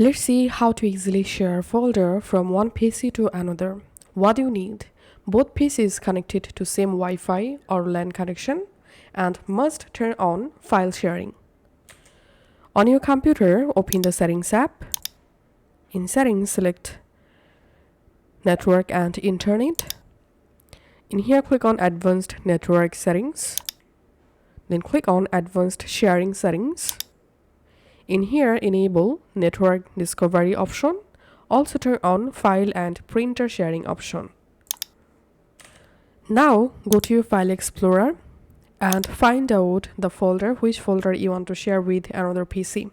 Let's see how to easily share a folder from one PC to another. What you need: both PCs connected to same Wi-Fi or LAN connection, and must turn on file sharing. On your computer, open the Settings app. In Settings, select Network and Internet. In here, click on Advanced Network Settings. Then click on Advanced Sharing Settings. In here, enable Network Discovery option. Also turn on File and Printer Sharing option. Now, go to your File Explorer and find out the folder, which folder you want to share with another PC.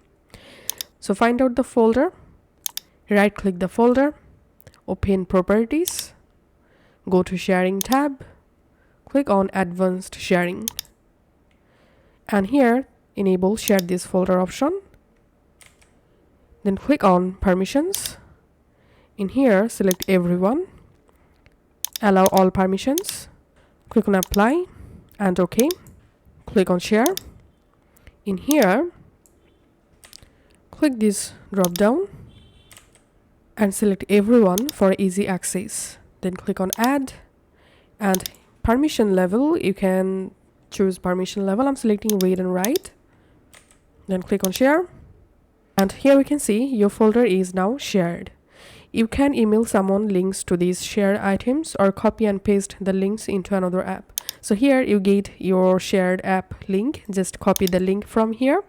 So find out the folder, right click the folder, open Properties, go to Sharing tab, click on Advanced Sharing. And here, enable Share this folder option. Then click on Permissions. In here, select Everyone. Allow all permissions. Click on Apply and OK. Click on Share. In here, click this drop down and select Everyone for easy access. Then click on Add, and permission level, you can choose permission level. I'm selecting Read and Write. Then click on Share. And here we can see your folder is now shared. You can email someone links to these shared items or copy and paste the links into another app. So here you get your shared app link. Just copy the link from here.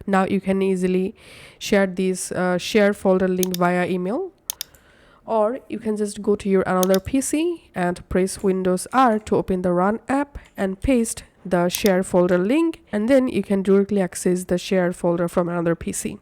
Now you can easily share this shared folder link via email. Or you can just go to your another PC and press Windows R to open the Run app and paste the shared folder link, and then you can directly access the shared folder from another PC.